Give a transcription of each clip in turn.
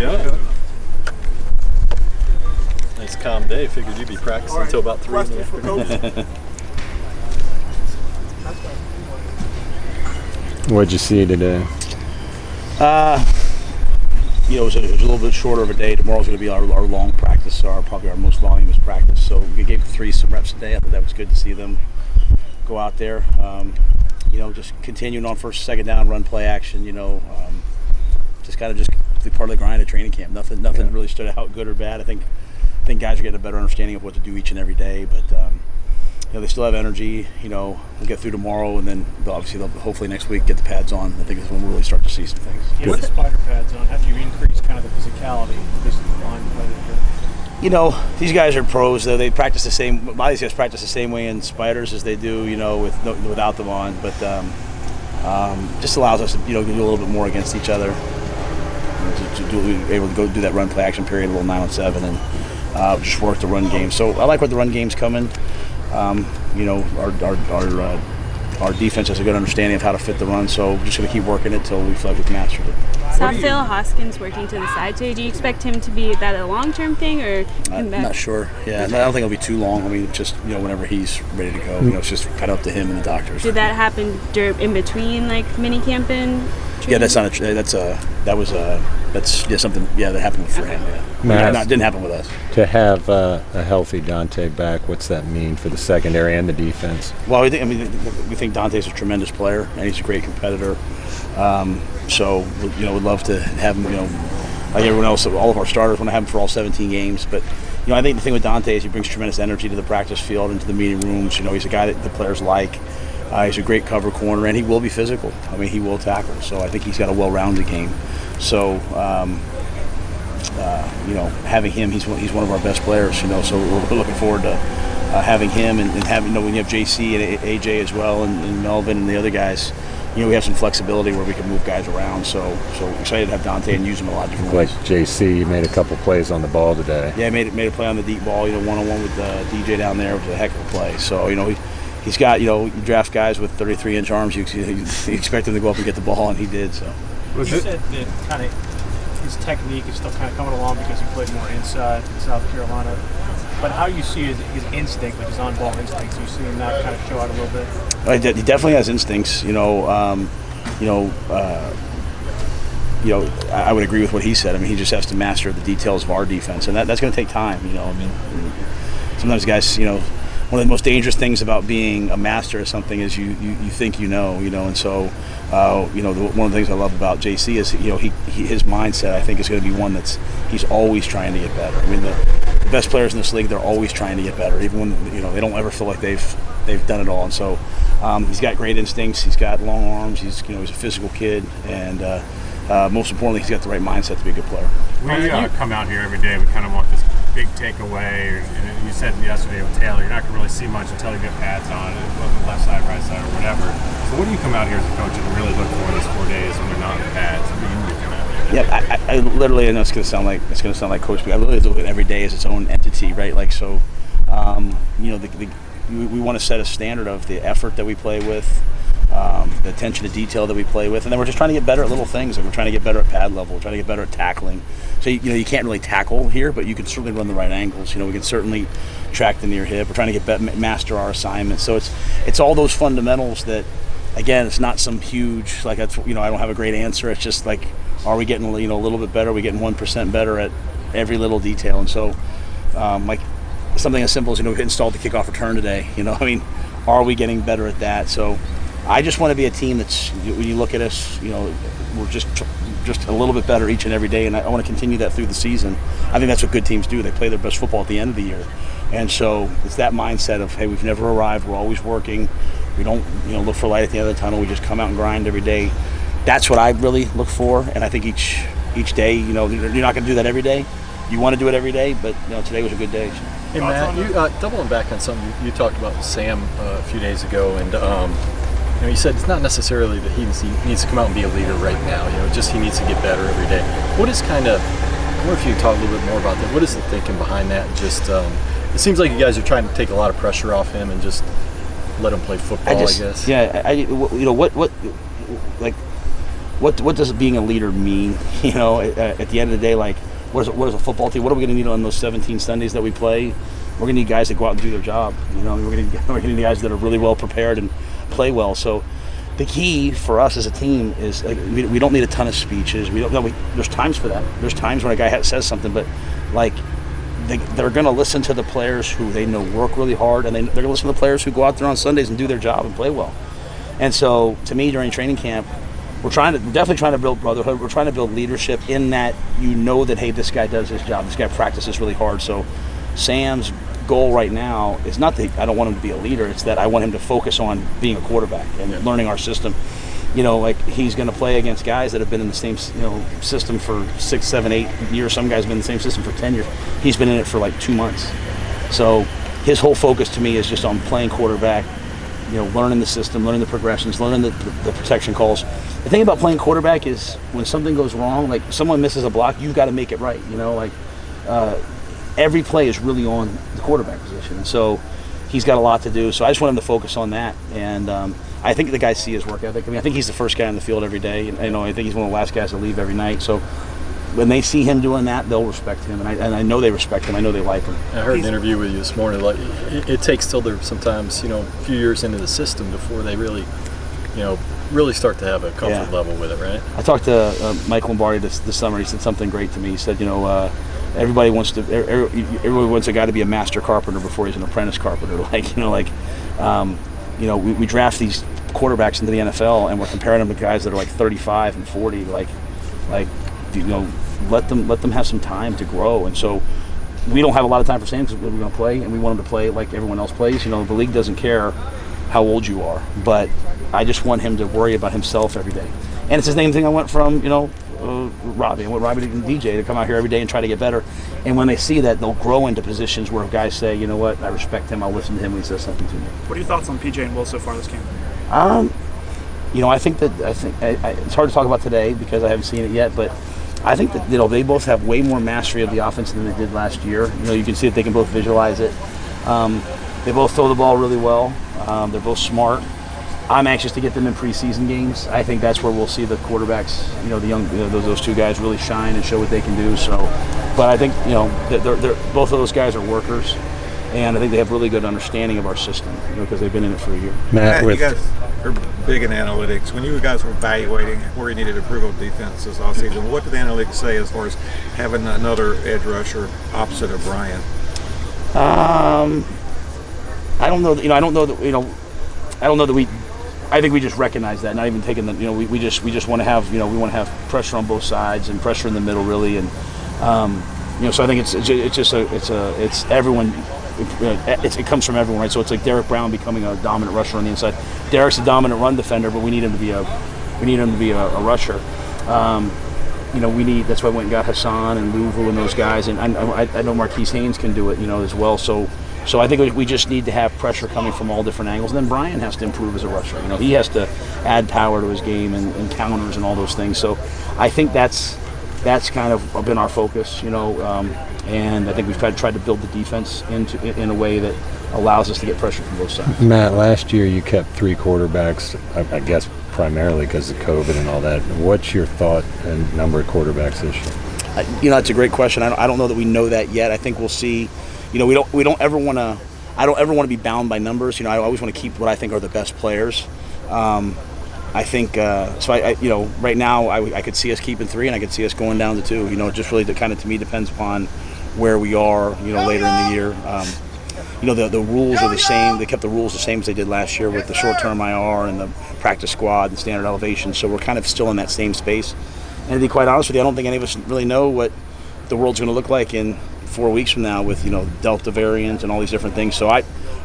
Yeah. Nice calm day. Figured you'd be practicing until about 3 in the afternoon. What'd you see today? It was a little bit shorter of a day. Tomorrow's going to be our long practice, probably our most voluminous practice. So we gave 3 some reps a day. I thought that was good to see them go out there. Just continuing on first, second down, run, play action. Just part of the grind of training camp. Nothing really stood out good or bad. I think guys are getting a better understanding of what to do each and every day. But they still have energy. We'll get through tomorrow, and then they'll hopefully next week get the pads on. I think is when we'll really start to see some things. Yeah, with the spider pads on, how do you increase kind of the physicality of this line play? These guys are pros. Though they practice the same. A lot of these guys practice the same way in spiders as they do, without them on. But just allows us to, do a little bit more against each other. Able to go do that run play action period, a little 9-on-7, and just work the run game. So I like where the run game's coming. Our defense has a good understanding of how to fit the run, so we're just going to keep working it till we feel like we've mastered it. Saw Phil Hoskins working to the side today. Do you expect him to be that a long-term thing, or I'm not sure. Yeah, I don't think it'll be too long. I mean, just whenever he's ready to go, it's just kind of up to him and the doctors. Did that happen in between mini camp and training? Yeah, that's something. Yeah, that happened for him. Yeah, Matt, it didn't happen with us. To have a healthy Dante back, what's that mean for the secondary and the defense? Well, we think Dante's a tremendous player and he's a great competitor. So we'd love to have him. Like everyone else, all of our starters want to have him for all 17 games. But I think the thing with Dante is he brings tremendous energy to the practice field and to the meeting rooms. He's a guy that the players like. He's a great cover corner, and he will be physical. I mean, he will tackle. So I think he's got a well-rounded game. So, having him, he's one of our best players. So we're looking forward to having him and having. When you have JC and AJ as well, and Melvin and the other guys, we have some flexibility where we can move guys around. So excited to have Dante and use him a lot of different ways. Like JC made a couple plays on the ball today. Yeah, made a play on the deep ball. One-on-one with DJ down there. It was a heck of a play. So he's got, you draft guys with 33-inch arms. You expect him to go up and get the ball, and he did. So. You said that kind of his technique is still kind of coming along because he played more inside in South Carolina. But how you see his instinct, his on-ball instincts, you see him that kind of show out a little bit? He definitely has instincts. I would agree with what he said. I mean, he just has to master the details of our defense, and that's going to take time. Sometimes guys, one of the most dangerous things about being a master of something is you think and so one of the things I love about JC is his mindset I think is going to be one he's always trying to get better. I mean the best players in this league, they're always trying to get better, even when they don't ever feel like they've done it all. And so he's got great instincts. He's got long arms. He's a physical kid, and most importantly, he's got the right mindset to be a good player. We come out here every day. We kind of want this big takeaway. And you said yesterday with Taylor, you're not going to really see much until you get pads on, left side, right side, or whatever. So what do you come out here as a coach and really look for these 4 days when they're not in pads? What do you come out here? Yeah, I literally, I know it's going to sound like Coach, but I literally look at every day as its own entity, right? We want to set a standard of the effort that we play with, the attention to detail that we play with, and then we're just trying to get better at little things. Like we're trying to get better at pad level. We're trying to get better at tackling. So you can't really tackle here, but you can certainly run the right angles. We can certainly track the near hip. We're trying to get master our assignments. So it's all those fundamentals that, again, it's not some huge I don't have a great answer. It's just like, are we getting a little bit better? Are we getting 1% better at every little detail? And so something as simple as we installed the kickoff return today. Are we getting better at that? So I just want to be a team that's, when you look at us, we're just a little bit better each and every day, and I want to continue that through the season. I think that's what good teams do. They play their best football at the end of the year. And so it's that mindset of, hey, we've never arrived. We're always working. We don't look for light at the end of the tunnel. We just come out and grind every day. That's what I really look for, and I think each day, you're not going to do that every day. You want to do it every day, but today was a good day. So. Hey, Matt, you doubling back on something you talked about with Sam a few days ago, and you said it's not necessarily that he needs to come out and be a leader right now. Just he needs to get better every day. What is I wonder if you could talk a little bit more about that. What is the thinking behind that? Just it seems like you guys are trying to take a lot of pressure off him and just let him play football. I guess. Yeah. what does being a leader mean? You know, at the end of the day, like, what is a football team? What are we going to need on those 17 Sundays that we play? We're going to need guys that go out and do their job. You know, we're going to need guys that are really well prepared and play well. So the key for us as a team is, like, we don't need a ton of speeches. There's times for that. There's times when a guy says something, but like, they're going to listen to the players who they know work really hard, and they're going to listen to the players who go out there on Sundays and do their job and play well. And so, to me, during training camp, we're definitely trying to build brotherhood. We're trying to build leadership in that, you know, that, hey, this guy does his job. This guy practices really hard. So Sam's goal right now is not that I don't want him to be a leader. It's that I want him to focus on being a quarterback and learning our system. You know, like, he's going to play against guys that have been in the same, you know, system for 6, 7, 8 years. Some guys have been in the same system for 10 years. He's been in it for like 2 months. So his whole focus to me is just on playing quarterback, you know, learning the system, learning the progressions, learning the protection calls. The thing about playing quarterback is when something goes wrong, like someone misses a block, you've got to make it right. You know, like, every play is really on the quarterback position. And so he's got a lot to do. So I just want him to focus on that. And I think the guys see his work ethic. I mean, I think he's the first guy on the field every day. And, you know, I think he's one of the last guys to leave every night. So when they see him doing that, they'll respect him. And I know they respect him. I know they like him. I heard an interview with you this morning. Like, it takes till they're sometimes, you know, a few years into the system before they really, you know, really start to have a comfort level with it, right? I talked to Mike Lombardi this summer. He said something great to me. He said, you know, everybody wants a guy to be a master carpenter before he's an apprentice carpenter. Like, you know, like, you know, we draft these quarterbacks into the NFL, and we're comparing them to guys that are like 35 and 40. Like, you know, let them have some time to grow. And so we don't have a lot of time for Sam because we're going to play, and we want him to play like everyone else plays. You know, the league doesn't care how old you are, but I just want him to worry about himself every day. And it's the same thing I want from, you know, Robbie. I want Robbie and DJ to come out here every day and try to get better. And when they see that, they'll grow into positions where guys say, you know what, I respect him. I'll listen to him when he says something to me. What are your thoughts on PJ and Will so far this camp? You know, I think it's hard to talk about today because I haven't seen it yet, but I think that, you know, they both have way more mastery of the offense than they did last year. You know, you can see that they can both visualize it. They both throw the ball really well. They're both smart. I'm anxious to get them in preseason games. I think that's where we'll see the quarterbacks, you know, the young, you know, those two guys really shine and show what they can do. So, but I think, you know, they're both of those guys are workers, and I think they have really good understanding of our system, you know, because they've been in it for a year. Matt, you guys are big in analytics. When you guys were evaluating where you needed to improve on defenses all season, what did the analytics say as far as having another edge rusher opposite of Brian? I don't know. I don't know that we. I think we just recognize that, not even taking the. You know, we just want to have. You know, we want to have pressure on both sides and pressure in the middle, really, and you know. So I think it's everyone. It comes from everyone, right? So it's like Derek Brown becoming a dominant rusher on the inside. Derek's a dominant run defender, but we need him to be a rusher. You know, that's why we went and got Hassan and Louisville and those guys, and I know Marquise Haynes can do it, you know, as well. So I think we just need to have pressure coming from all different angles. And then Brian has to improve as a rusher. You know, he has to add power to his game and counters and all those things. So I think that's kind of been our focus, you know, and I think we've tried to build the defense in a way that allows us to get pressure from both sides. Matt, last year you kept 3 quarterbacks, I guess primarily because of COVID and all that. What's your thought and number of quarterbacks this year? You know, that's a great question. I don't know that we know that yet. I think we'll see. You know, we don't ever want to. I don't ever want to be bound by numbers. You know, I always want to keep what I think are the best players. I think so. You know, right now I could see us keeping 3, and I could see us going down to 2. You know, it just really to me depends upon where we are. You know, later in the year. You know, the rules are the same. They kept the rules the same as they did last year with the short-term IR and the practice squad and standard elevation. So we're kind of still in that same space. And to be quite honest with you, I don't think any of us really know what the world's going to look like in 4 weeks from now with, you know, Delta variant and all these different things. So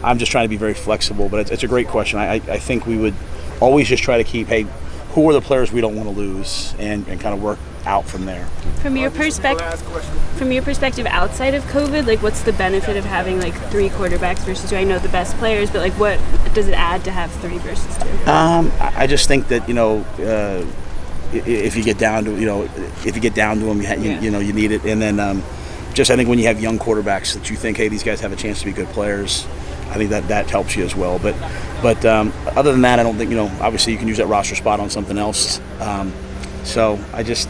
I'm just trying to be very flexible, but it's a great question. I think we would always just try to keep, hey, who are the players we don't want to lose and kind of work out from there. From your perspective outside of COVID, like what's the benefit of having like 3 quarterbacks versus 2? I know the best players, but like what does it add to have 3 versus 2? I just think that, you know, if you get down to, you know, them, you know, you need it. And then just I think when you have young quarterbacks that you think, hey, these guys have a chance to be good players, I think that helps you as well. But other than that, I don't think, you know, obviously you can use that roster spot on something else. So I just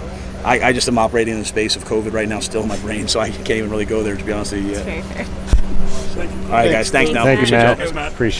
am operating in the space of COVID right now, still in my brain, so I can't even really go there, to be honest with you. Very fair. All right, guys, thanks now. Thank you, Appreciate y'all. Matt. Appreciate it.